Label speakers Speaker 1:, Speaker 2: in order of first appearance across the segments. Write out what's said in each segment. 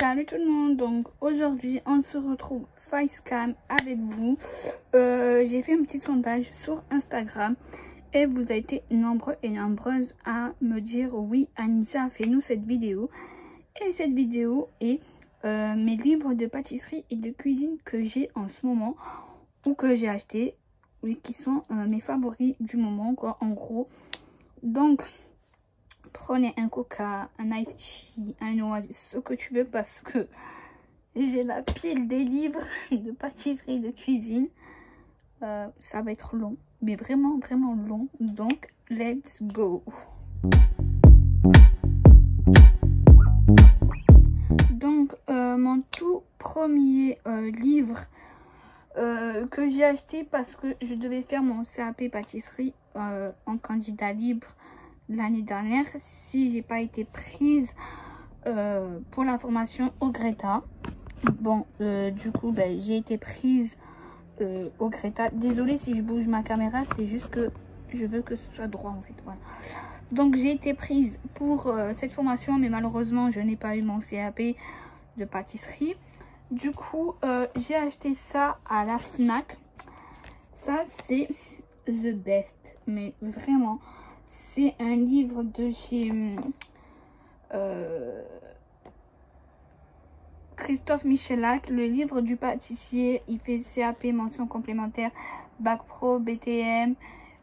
Speaker 1: Salut tout le monde, donc aujourd'hui on se retrouve Facecam avec vous. J'ai fait un petit sondage sur Instagram et vous avez été nombreux et nombreuses à me dire oui Anissa, fais-nous cette vidéo. Et cette vidéo est mes livres de pâtisserie et de cuisine que j'ai en ce moment ou que j'ai acheté, oui, qui sont mes favoris du moment quoi, en gros. Donc prenez un coca, un iced tea, un oasis, ce que tu veux parce que j'ai la pile des livres de pâtisserie et de cuisine. Ça va être long, mais vraiment long. Donc, let's go. Donc, mon tout premier livre que j'ai acheté parce que je devais faire mon CAP pâtisserie en candidat libre l'année dernière si j'ai pas été prise pour la formation au Greta. Bon, du coup j'ai été prise au Greta. Désolée si je bouge ma caméra, c'est juste que je veux que ce soit droit en fait, voilà. Donc j'ai été prise pour cette formation, mais malheureusement je n'ai pas eu mon CAP de pâtisserie. Du coup j'ai acheté ça à la Fnac. Ça c'est the best, mais vraiment c'est un livre de chez Christophe Michelac, le livre du pâtissier. Il fait CAP, mention complémentaire, bac pro, BTM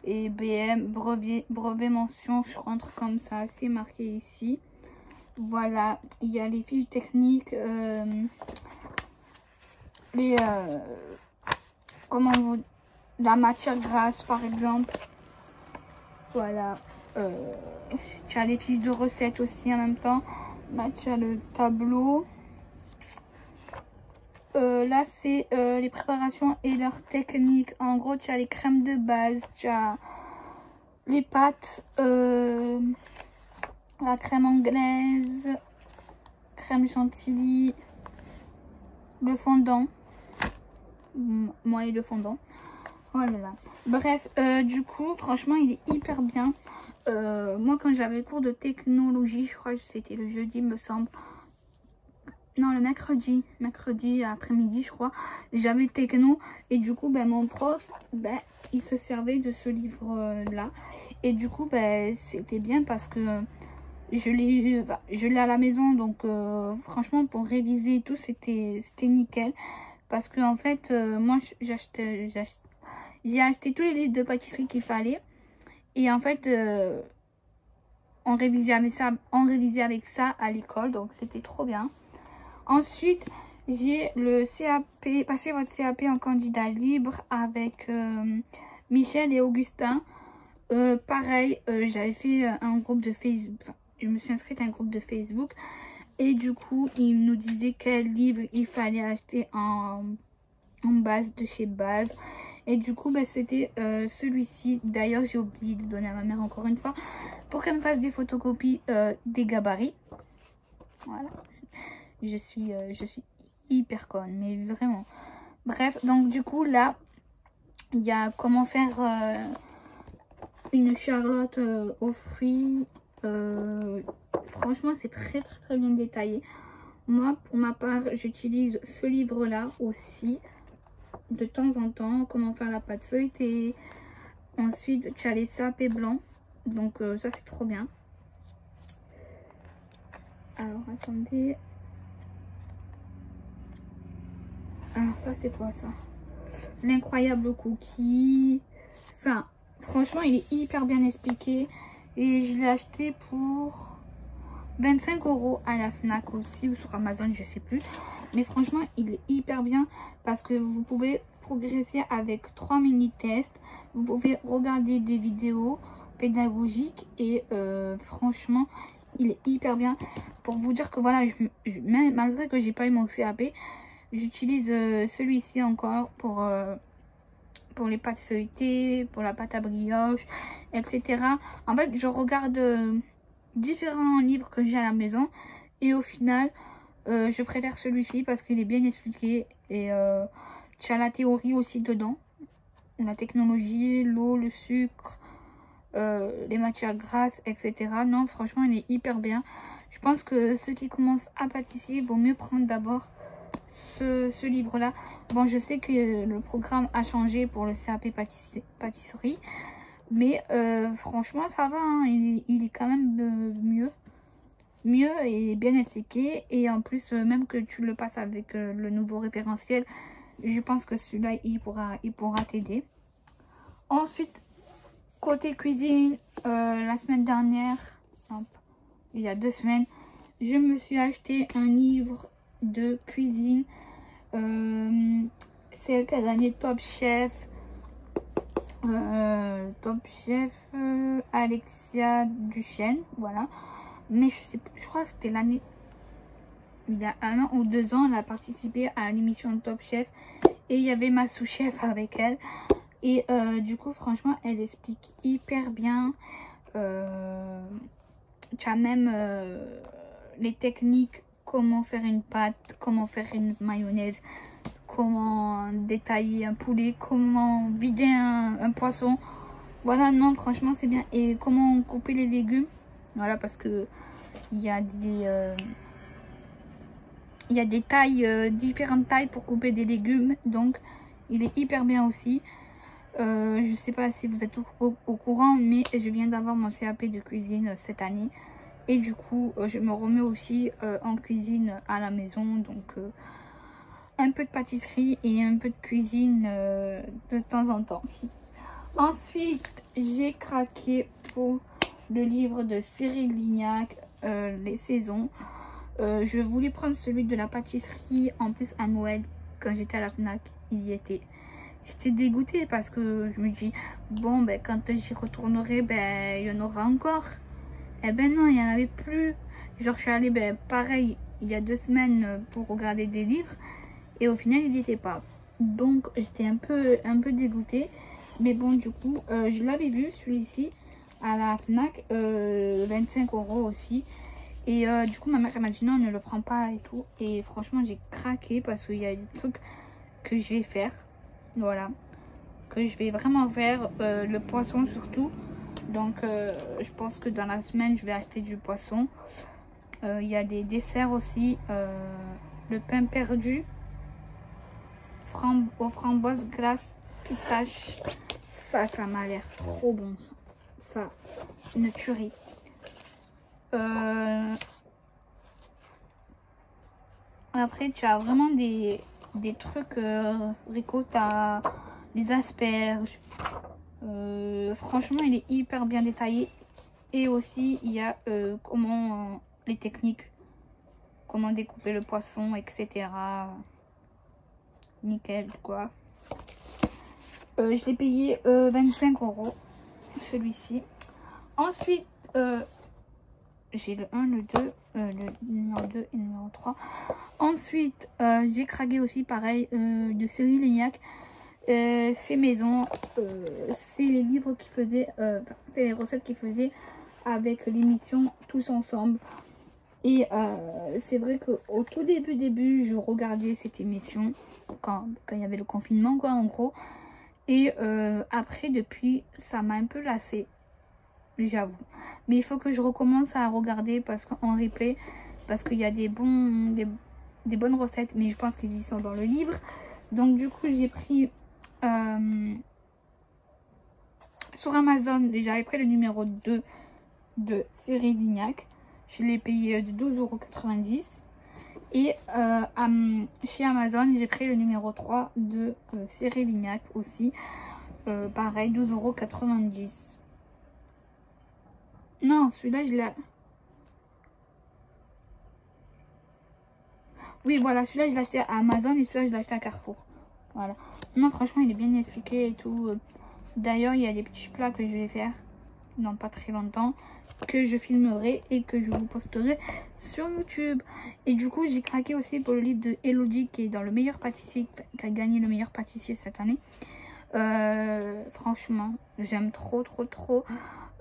Speaker 1: et BM, brevet mention, je crois, un truc comme ça, c'est marqué ici. Voilà, il y a les fiches techniques, la matière grasse par exemple. Voilà, tu as les fiches de recettes aussi en même temps. Là, tu as le tableau. Là, c'est les préparations et leurs techniques. En gros, tu as les crèmes de base, tu as les pâtes, la crème anglaise, crème chantilly, le fondant. Moi et le fondant. Voilà. Bref, du coup, franchement, il est hyper bien. Moi, quand j'avais cours de technologie, je crois que c'était le jeudi, me semble. Non, le mercredi après-midi, je crois, j'avais techno. Et du coup, mon prof, il se servait de ce livre-là. Et du coup, c'était bien parce que je l'ai à la maison. Donc, franchement, pour réviser et tout, c'était nickel. Parce que en fait, moi, j'ai acheté tous les livres de pâtisserie qu'il fallait. Et en fait, on révisait avec ça à l'école. Donc, c'était trop bien. Ensuite, j'ai le CAP, passer votre CAP en candidat libre avec Michel et Augustin. Pareil, j'avais fait un groupe de Facebook, enfin, je me suis inscrite à un groupe de Facebook. Et du coup, ils nous disaient quel livre il fallait acheter en base de chez Base. Et du coup, c'était celui-ci. D'ailleurs, j'ai oublié de donner à ma mère encore une fois pour qu'elle me fasse des photocopies des gabarits. Voilà. Je suis hyper conne, mais vraiment. Bref, donc du coup, là, il y a comment faire une charlotte aux fruits. Franchement, c'est très bien détaillé. Moi, pour ma part, j'utilise ce livre-là aussi. De temps en temps, comment faire la pâte feuilletée. Ensuite, tu as les sapés blancs. Donc, ça, c'est trop bien. Alors, attendez. Alors ça c'est quoi ça? L'incroyable cookie. Enfin, franchement, il est hyper bien expliqué. Et je l'ai acheté pour 25 € à la Fnac aussi, ou sur Amazon, je sais plus. Mais franchement, il est hyper bien parce que vous pouvez progresser avec 3 mini-tests. Vous pouvez regarder des vidéos pédagogiques. Et franchement, il est hyper bien. Pour vous dire que voilà, malgré que j'ai pas eu mon CAP, j'utilise celui-ci encore pour les pâtes feuilletées, pour la pâte à brioche, etc. En fait, je regarde différents livres que j'ai à la maison. Et au final, je préfère celui-ci parce qu'il est bien expliqué. Et tu as la théorie aussi dedans. La technologie, l'eau, le sucre, les matières grasses, etc. Non, franchement, il est hyper bien. Je pense que ceux qui commencent à pâtisser, vaut mieux prendre d'abord ce livre-là. Bon, je sais que le programme a changé pour le CAP pâtisserie. Mais franchement, ça va. Hein, il est quand même mieux et bien expliqué. Et en plus, même que tu le passes avec le nouveau référentiel, je pense que celui-là, il pourra t'aider. Ensuite, côté cuisine, la semaine dernière, il y a 2 semaines, je me suis acheté un livre de cuisine. C'est elle qui a gagné Top Chef. Alexia Duchesne, voilà. Mais je crois que c'était l'année, il y a 1 an ou 2 ans, elle a participé à l'émission Top Chef et il y avait ma sous-chef avec elle. Et du coup, franchement, elle explique hyper bien. Tu as même les techniques, comment faire une pâte, comment faire une mayonnaise, comment détailler un poulet, comment vider un poisson. Voilà, non, franchement, c'est bien. Et comment couper les légumes. Voilà, parce que il y a des tailles, différentes tailles pour couper des légumes. Donc, il est hyper bien aussi. Je sais pas si vous êtes au courant, mais je viens d'avoir mon CAP de cuisine cette année. Et du coup, je me remets aussi en cuisine à la maison. Donc, un peu de pâtisserie et un peu de cuisine de temps en temps. Ensuite, j'ai craqué pour le livre de Cyril Lignac, Les Saisons. Je voulais prendre celui de la pâtisserie. En plus, à Noël, quand j'étais à la FNAC, il y était. J'étais dégoûtée parce que je me dis, bon, ben, quand j'y retournerai, ben, il y en aura encore. Eh ben non, il n'y en avait plus. Genre, je suis allée, ben, pareil, il y a 2 semaines pour regarder des livres. Et au final, il n'y était pas. Donc, j'étais un peu dégoûtée. Mais bon, du coup, je l'avais vu, celui-ci, à la FNAC. 25 € aussi. Et du coup, ma mère m'a dit non, ne le prends pas et tout. Et franchement, j'ai craqué parce qu'il y a des trucs que je vais faire. Voilà. Que je vais vraiment faire. Le poisson surtout. Donc, je pense que dans la semaine, je vais acheter du poisson. Il y a des desserts aussi. Le pain perdu. Aux framboises glace pistache. Ça m'a l'air trop bon. Ça, une tuerie. Après, tu as vraiment des trucs ricotta, les asperges. Franchement, il est hyper bien détaillé. Et aussi, il y a comment les techniques, comment découper le poisson, etc. Nickel, quoi. Je l'ai payé 25 € celui-ci. Ensuite, j'ai le 1, le 2, le numéro 2 et le numéro 3. Ensuite, j'ai craqué aussi, pareil, de Cyril Lignac. Fait maison. C'est les livres qu'il faisait, c'est les recettes qu'il faisait avec l'émission Tous Ensemble. Et c'est vrai qu'au tout début, je regardais cette émission quand il y avait le confinement, quoi, en gros. Et après, depuis, ça m'a un peu lassée, j'avoue. Mais il faut que je recommence à regarder parce qu'en replay, parce qu'il y a des bonnes recettes, mais je pense qu'ils y sont dans le livre. Donc du coup, j'ai pris sur Amazon, j'avais pris le numéro 2 de Cyril Lignac. Je l'ai payé de 12,90 €. Et chez Amazon, j'ai pris le numéro 3 de Cyril Lignac aussi. Pareil, 12,90 €. Non, celui-là, je l'ai... Oui, voilà, celui-là, je l'ai acheté à Amazon et celui-là, je l'ai acheté à Carrefour. Voilà. Non, franchement, il est bien expliqué et tout. D'ailleurs, il y a des petits plats que je vais faire dans pas très longtemps, que je filmerai et que je vous posterai sur YouTube. Et du coup, j'ai craqué aussi pour le livre de Elodie qui est dans le meilleur pâtissier, qui a gagné le meilleur pâtissier cette année. Franchement, j'aime trop.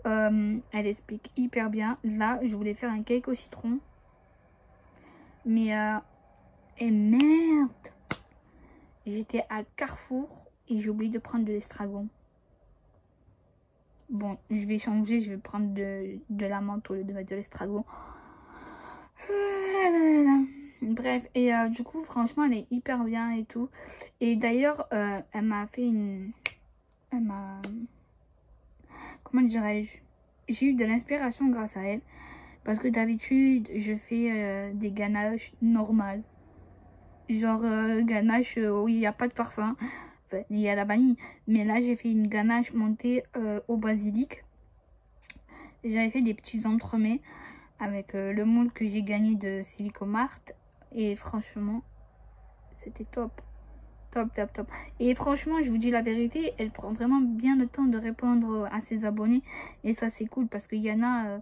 Speaker 1: Elle explique hyper bien. Là, je voulais faire un cake au citron. Mais, et merde, j'étais à Carrefour et j'ai oublié de prendre de l'estragon. Bon, je vais changer, je vais prendre de la menthe au lieu de mettre de l'estragon. Bref, et du coup, franchement, elle est hyper bien et tout. Et d'ailleurs, elle m'a fait une... Elle m'a... Comment dirais-je? J'ai eu de l'inspiration grâce à elle. Parce que d'habitude, je fais des ganaches normales. Genre ganache où il n'y a pas de parfum. Enfin, il y a la vanille. Mais là, j'ai fait une ganache montée au basilic. J'avais fait des petits entremets avec le moule que j'ai gagné de Silicomart. Et franchement, c'était top. Top, top, top. Et franchement, je vous dis la vérité, elle prend vraiment bien le temps de répondre à ses abonnés. Et ça, c'est cool parce qu'il y en a,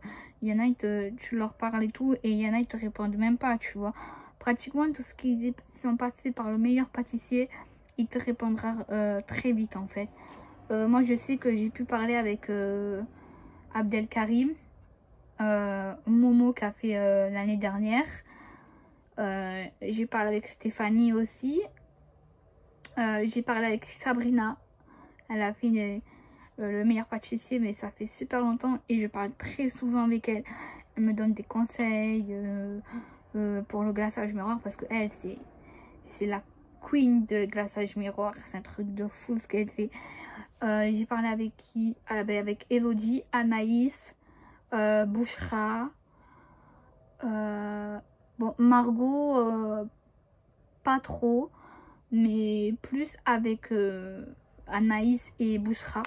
Speaker 1: tu leur parles et tout. Et il y en a, ils te répondent même pas, tu vois. Pratiquement, tout ce qui sont passés par le meilleur pâtissier, il te répondra très vite, en fait. Moi, je sais que j'ai pu parler avec Abdelkarim, Momo qui a fait l'année dernière. J'ai parlé avec Stéphanie aussi. J'ai parlé avec Sabrina. Elle a fait le meilleur pâtissier, mais ça fait super longtemps. Et je parle très souvent avec elle. Elle me donne des conseils pour le glaçage miroir. Parce que elle, c'est la queen de glaçage miroir. C'est un truc de fou ce qu'elle fait. J'ai parlé avec qui? Avec Elodie, Anaïs, Bouchra. Bon, Margot, pas trop. Mais plus avec Anaïs et Bouchra.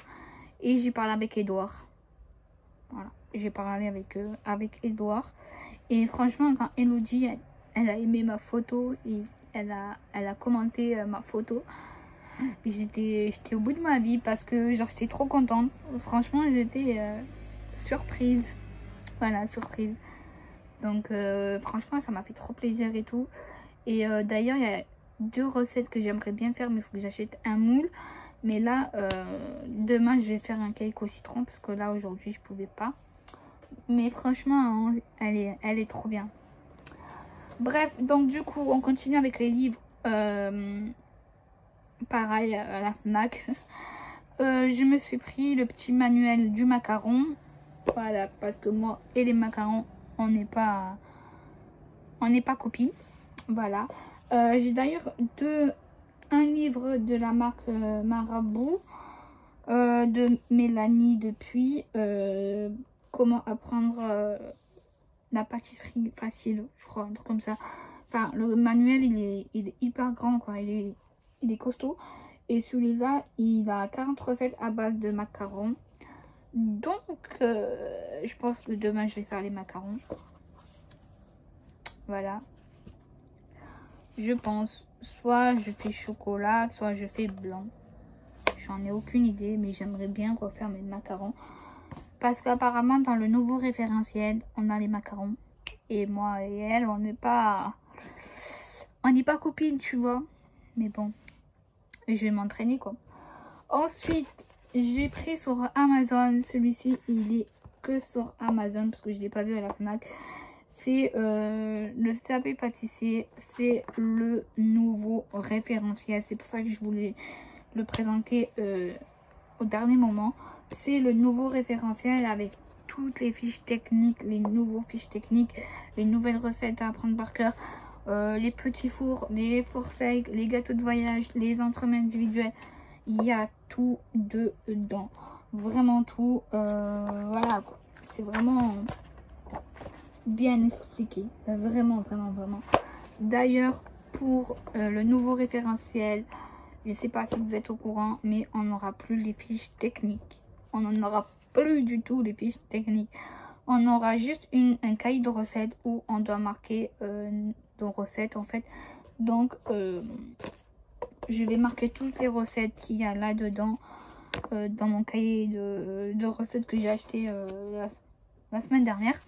Speaker 1: Et j'ai parlé avec Edouard. Voilà, j'ai parlé avec Edouard. Et franchement, quand Elodie, elle a aimé ma photo et elle a commenté ma photo, j'étais au bout de ma vie parce que genre j'étais trop contente. Franchement, j'étais surprise. Voilà, surprise. Donc franchement, ça m'a fait trop plaisir et tout. Et d'ailleurs, il y a 2 recettes que j'aimerais bien faire, mais il faut que j'achète un moule. Mais là, demain, je vais faire un cake au citron parce que là, aujourd'hui, je pouvais pas. Mais franchement, hein, elle est trop bien. Bref, donc du coup, on continue avec les livres. Pareil, à la FNAC. Je me suis pris le petit manuel du macaron. Voilà, parce que moi et les macarons, on n'est pas copines. Voilà. J'ai d'ailleurs un livre de la marque Marabout de Mélanie Depuis. Comment apprendre la pâtisserie facile, je crois, un truc comme ça. Enfin, le manuel, il est hyper grand, quoi. Il est costaud. Et celui-là, il a 40 recettes à base de macarons. Donc, je pense que demain, je vais faire les macarons. Voilà. Je pense, soit je fais chocolat, soit je fais blanc. J'en ai aucune idée, mais j'aimerais bien refaire mes macarons. Parce qu'apparemment, dans le nouveau référentiel, on a les macarons. Et moi et elle, on n'est pas copines, tu vois. Mais bon, je vais m'entraîner, quoi. Ensuite, j'ai pris sur Amazon. Celui-ci, il est que sur Amazon parce que je ne l'ai pas vu à la FNAC. C'est le sapé pâtissier. C'est le nouveau référentiel. C'est pour ça que je voulais le présenter au dernier moment. C'est le nouveau référentiel avec toutes les fiches techniques, les nouveaux fiches techniques, les nouvelles recettes à apprendre par cœur, les petits fours, les fours secs, les gâteaux de voyage, les entremets individuels. Il y a tout dedans. Vraiment tout. Voilà, c'est vraiment bien expliqué. Vraiment, vraiment, vraiment. D'ailleurs, pour le nouveau référentiel, je ne sais pas si vous êtes au courant, mais on n'aura plus les fiches techniques. On n'en aura plus du tout les fiches techniques. On aura juste un cahier de recettes où on doit marquer nos recettes en fait. Donc, je vais marquer toutes les recettes qu'il y a là-dedans dans mon cahier de recettes que j'ai acheté la semaine dernière.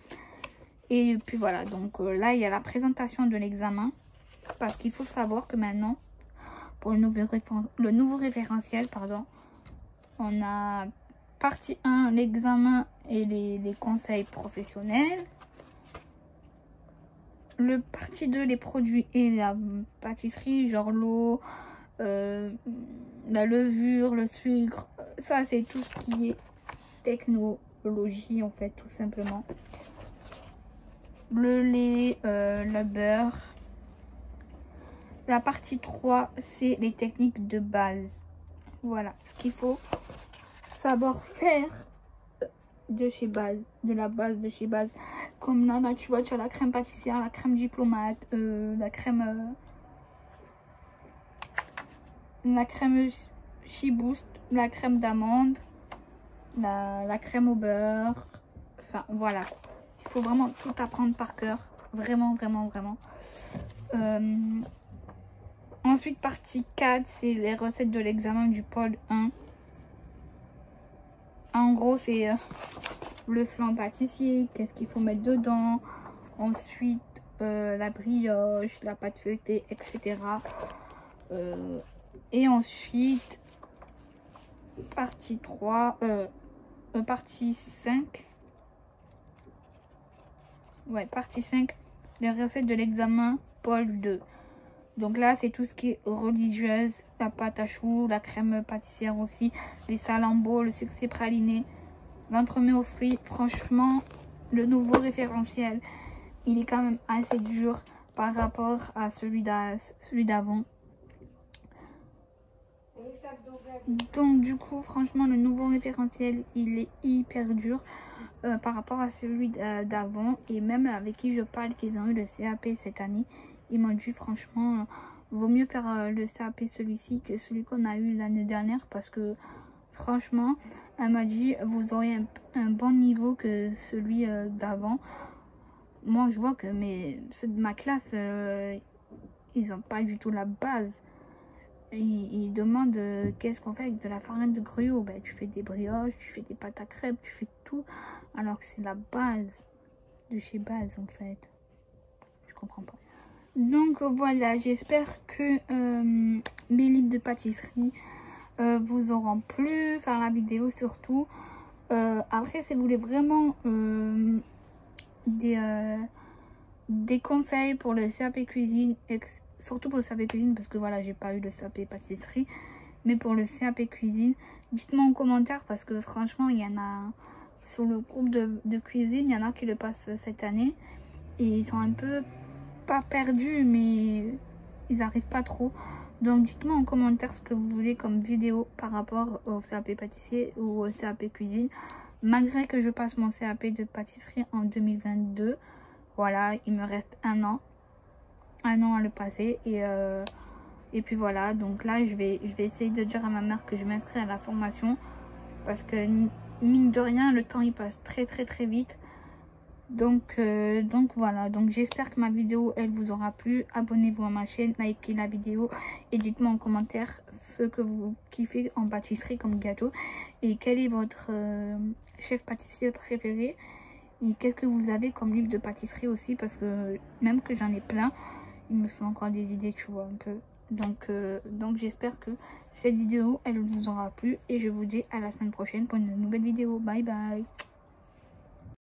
Speaker 1: Et puis voilà, donc là, il y a la présentation de l'examen. Parce qu'il faut savoir que maintenant, pour le nouveau référentiel, pardon, on a partie 1, l'examen et les conseils professionnels. Le partie 2, les produits et la pâtisserie, genre l'eau, la levure, le sucre. Ça, c'est tout ce qui est technologie, en fait, tout simplement. le lait, le beurre. La partie 3, c'est les techniques de base. Voilà ce qu'il faut savoir faire de chez Base, de la base de chez Base. Comme là, tu vois, tu as la crème pâtissière, la crème diplomate, la crème She-Boost, la crème d'amande, la crème au beurre. Enfin, voilà. Il faut vraiment tout apprendre par cœur. Vraiment, vraiment, vraiment. Ensuite, partie 4, c'est les recettes de l'examen du pôle 1. En gros, c'est le flan pâtissier, qu'est-ce qu'il faut mettre dedans. Ensuite, la brioche, la pâte feuilletée, etc. Et ensuite, partie 3, partie 5. Ouais, partie 5, les recettes de l'examen pôle 2. Donc là, c'est tout ce qui est religieuse, la pâte à choux, la crème pâtissière aussi, les salambeaux, le sucré praliné, l'entremets aux fruits. Franchement, le nouveau référentiel, il est quand même assez dur par rapport à celui d'avant. Donc du coup, franchement, le nouveau référentiel, il est hyper dur par rapport à celui d'avant. Et même avec qui je parle, qu'ils ont eu le CAP cette année, ils m'ont dit franchement, vaut mieux faire le CAP celui-ci que celui qu'on a eu l'année dernière. Parce que franchement, elle m'a dit, vous aurez un bon niveau que celui d'avant. Moi, je vois que ceux de ma classe, ils n'ont pas du tout la base. Ils demandent qu'est-ce qu'on fait avec de la farine de gruau. Ben, tu fais des brioches, tu fais des pâtes à crêpes, tu fais tout. Alors que c'est la base de chez Base en fait. Je comprends pas. Donc voilà, j'espère que mes livres de pâtisserie vous auront plu. Faire la vidéo surtout. Après, si vous voulez vraiment des conseils pour le CAP cuisine, surtout pour le CAP cuisine, parce que voilà, j'ai pas eu le CAP pâtisserie, mais pour le CAP cuisine, dites-moi en commentaire, parce que franchement, il y en a sur le groupe de cuisine, il y en a qui le passent cette année, et ils sont un peu, pas perdus, mais ils n'arrivent pas trop. Donc dites-moi en commentaire ce que vous voulez comme vidéo par rapport au CAP pâtissier ou au CAP cuisine, malgré que je passe mon CAP de pâtisserie en 2022. Voilà, il me reste un an à le passer et puis voilà. Donc là, je vais essayer de dire à ma mère que je m'inscris à la formation, parce que mine de rien, le temps il passe très vite. Donc voilà, donc j'espère que ma vidéo elle vous aura plu. Abonnez-vous à ma chaîne, likez la vidéo et dites-moi en commentaire ce que vous kiffez en pâtisserie comme gâteau, et quel est votre chef pâtissier préféré, et qu'est-ce que vous avez comme livre de pâtisserie aussi, parce que même que j'en ai plein, il me faut encore des idées, tu vois, un peu. Donc j'espère que cette vidéo elle vous aura plu, et je vous dis à la semaine prochaine pour une nouvelle vidéo. Bye bye.